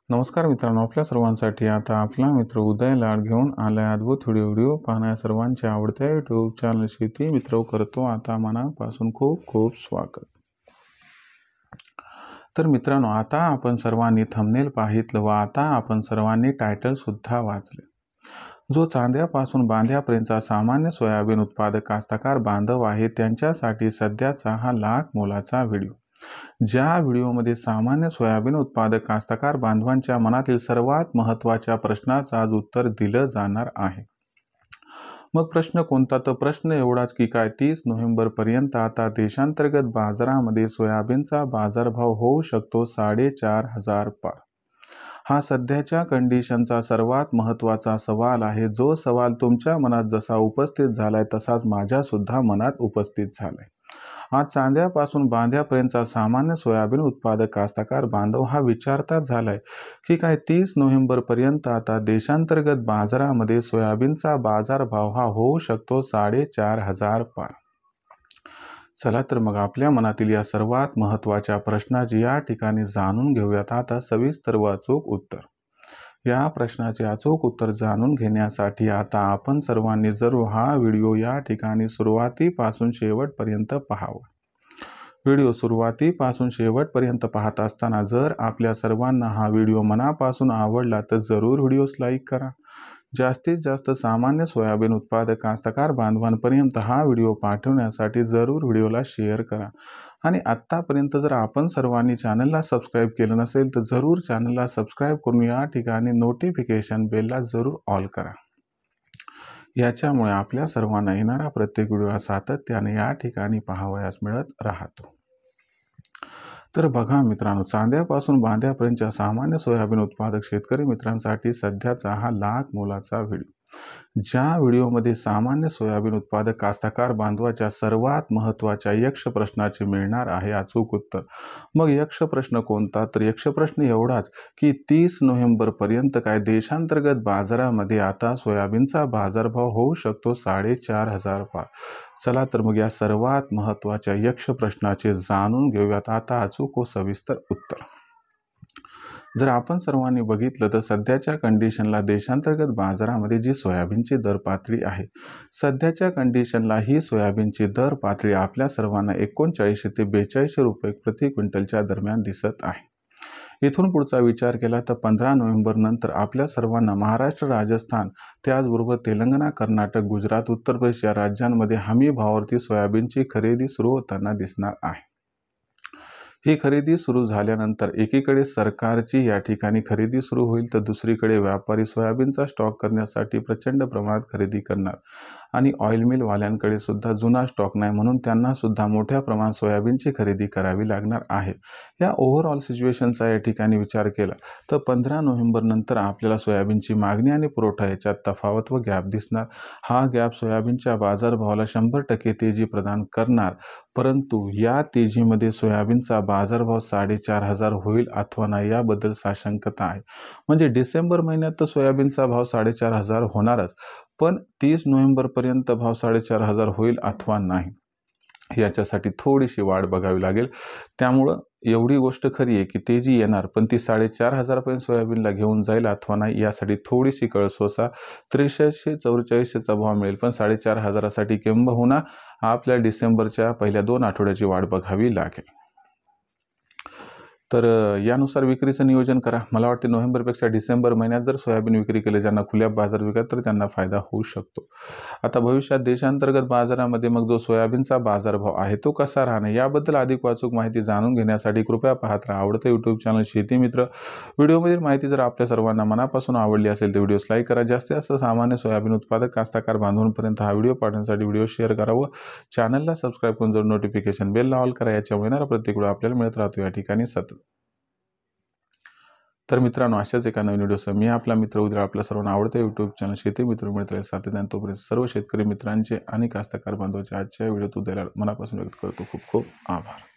नमस्कार मित्रांनो, आपल्या सर्वांसाठी आता आपला मित्र उदय लाड घेऊन आलाय अद्भुत व्हिडिओ पाहण्या सर्वांच्या आवडत्या यूट्यूब चॅनल शेती मित्र करतो आता मनापासून खूप खूप स्वागत। तर मित्रांनो, आता आपण सर्वांनी थंबनेल पाहितलं व आता आपण सर्वांनी टायटल सुद्धा वाचले। जो चांद्यापासून बांध्यापर्यंतचा सामान्य सोयाबीन उत्पादक कास्तकार बांधव आहे त्यांच्यासाठी सध्याचा हा लाख मोलाचा व्हिडिओ। ज्या व्हिडिओमध्ये सामान्य सोयाबीन उत्पादक कास्तकार बांधवांच्या मनातील सर्वात महत्त्वाच्या प्रश्नाचं आज उत्तर दिलं जाणार आहे। मग प्रश्न कोणता? तर प्रश्न एवढाच की काय 30 नोव्हेंबर पर्यंत आता देशांतर्गत बाजारामध्ये सोयाबीनचा बाजारभाव होऊ शकतो 4,500 पार। हा सध्याच्या कंडिशनचा सर्वात महत्त्वाचा सवाल आहे। जो सवाल तुमच्या मनात जसा उपस्थित झालाय तसाच माझ्या सुद्धा मनात उपस्थित झालाय। आज चांद्यापासून बांध्यापर्यंतचा सामान्य सोयाबीन उत्पादक कास्तकार बांधव हा विचारताच झालाय की काय 30 नोव्हेंबर पर्यंत आता देशांतर्गत बाजारामध्ये सोयाबीनचा बाजारभाव हा होऊ शकतो 4,500 पार। चला तर मग आपल्या मनातील या सर्वात महत्त्वाच्या प्रश्नाची या ठिकाणी जाणून घेऊयात आता सविस्तर व अचूक उत्तर। या प्रश्नाचे अचूक उत्तर जाणून घेण्यासाठी आता आपण सर्वांनी जरूर हा व्हिडिओ या ठिकाणी सुरुवातीपासून शेवटपर्यंत पाहावा। व्हिडिओ सुरुवातीपासून शेवटपर्यंत पाहत असताना जर आपल्या सर्वांना हा व्हिडिओ मनापासून आवडला तर जरूर व्हिडिओस लाईक करा। जास्तीत जास्त सामान्य सोयाबीन उत्पादक कास्तकार बांधवांपर्यंत हा व्हिडिओ पाठवण्यासाठी जरूर व्हिडिओला शेअर करा। आणि आत्तापर्यंत जर आपण सर्वांनी चॅनलला सबस्क्राईब केलं नसेल तर जरूर चॅनलला सबस्क्राईब करून या ठिकाणी नोटिफिकेशन बेलला जरूर ऑल करा। याच्यामुळे आपल्या सर्वांना येणारा प्रत्येक व्हिडिओ सातत्याने या ठिकाणी पाहावयास मिळत राहतो। तर बघा मित्रांनो, चांद्यापासून बांध्यापर्यंतच्या सामान्य सोयाबीन उत्पादक शेतकरी मित्रांसाठी सध्याचा हा लाख मोलाचा व्हिडिओ। ज्या व्हिडिओमध्ये सामान्य सोयाबीन उत्पादक कास्तकार बांधवाच्या सर्वात महत्त्वाच्या यक्ष प्रश्नाचे मिळणार आहे अचूक उत्तर। मग यक्ष प्रश्न कोणता? तर यक्ष प्रश्न एवढाच की 30 नोव्हेंबर पर्यंत काय देशांतर्गत बाजारामध्ये आता सोयाबीनचा बाजारभाव होऊ शकतो 4,500 पार। चला तर मग या सर्वात महत्त्वाच्या यक्ष प्रश्नाचे जाणून घेऊयात आता अचूक व सविस्तर उत्तर। जर आपण सर्वांनी बघितलं तर सध्याच्या कंडिशनला देशांतर्गत बाजारामध्ये जी सोयाबीनची दर पातळी आहे, सध्याच्या कंडिशनला ही सोयाबीनची दर पातळी आपल्या सर्वांना 3900 ते 4200 रुपये प्रति क्विंटलच्या दरम्यान दिसत आहे। इथून पुढचा विचार केला तर 15 नोव्हेंबर नंतर आपल्या सर्वांना महाराष्ट्र, राजस्थान त्याचबरोबर तेलंगणा, कर्नाटक, गुजरात, उत्तर प्रदेश या राज्यांमध्ये हमी भावावरती सोयाबीनची खरेदी सुरू होताना दिसणार आहे। ही खरेदी सुरू झाल्यानंतर एकीकडे सरकारची या ठिकाणी खरेदी सुरू होईल तर दुसरीकडे व्यापारी सोयाबीनचा स्टॉक करण्यासाठी प्रचंड प्रमाणात खरेदी करणार आणि ऑइल मिलवाल्यांकडे सुद्धा जुना स्टॉक नाही म्हणून त्यांना सुद्धा मोठ्या प्रमाणात सोयाबीनची खरेदी करावी लागणार आहे। या ओव्हरऑल सिच्युएशनचा या ठिकाणी विचार केला तर 15 नोव्हेंबर नंतर आपल्याला सोयाबीनची मागणी आणि पुरवठा याच्यात तफावत व गॅप दिसणार। हा गॅप सोयाबीनच्या बाजारभावाला 100% तेजी प्रदान करणार, परंतु या तेजीमध्ये सोयाबीनचा बाजारभाव 4,500 होईल अथवा नाही याबद्दल साशंकता आहे। म्हणजे डिसेंबर महिन्यात तर सोयाबीनचा भाव 4,500 होणारच, पण 30 नोव्हेंबर पर्यंत भाव 4,500 होईल अथवा नाही याच्यासाठी थोडीशी वाढ बघावी लागेल। त्यामुळं एवढी गोष्ट खरी आहे की तेजी येणार, पण ती 4,500 पर्यंत सोयाबीनला घेऊन जाईल अथवा नाही यासाठी थोडीशी कळसोसा 4344चा भाव मिळेल, पण 4,500 साठी किंबहुना आपल्या डिसेंबरच्या पहिल्या 2 आठवड्याची वाढ बघावी लागेल। तर यानुसार विक्रीचं नियोजन करा। मला वाटते नोव्हेंबरपेक्षा डिसेंबर महिन्यात जर सोयाबीन विक्री केली ज्यांना खुल्या बाजार विकत तर त्यांना फायदा होऊ शकतो। आता भविष्यात देशांतर्गत बाजारामध्ये मग जो सोयाबीनचा बाजारभाव आहे तो कसा राहणार याबद्दल अधिक वाचूक माहिती जाणून घेण्यासाठी कृपया पाहत राहा आवडतं यूट्यूब चॅनल शेती मित्र। व्हिडिओमधील माहिती जर आपल्या सर्वांना मनापासून आवडली असेल तर व्हिडिओस लाईक करा। जास्तीत जास्त सामान्य सोयाबीन उत्पादक कास्तकार बांधवांपर्यंत हा व्हिडिओ पाठवण्यासाठी व्हिडिओ शेअर करा व चॅनलला सबस्क्राईब करून जरूर नोटिफिकेशन बेलला ऑल करा। याच्यामुळे येणारा प्रत्येक व्हिडिओ आपल्याला मिळत राहतो या ठिकाणी सतत। तर मित्रांनो, अशाच एका नवीन व्हिडिओसह मी आपला मित्र उद्या आपल्या सर्वांना आवडते यूट्यूब चॅनल शेती मित्र मिळत राहील सातत्याने। तोपर्यंत सर्व शेतकरी मित्रांचे आणि कास्तकार बांधवांचे आजच्या व्हिडिओत उद्याला मनापासून व्यक्त करतो खूप खूप आभार।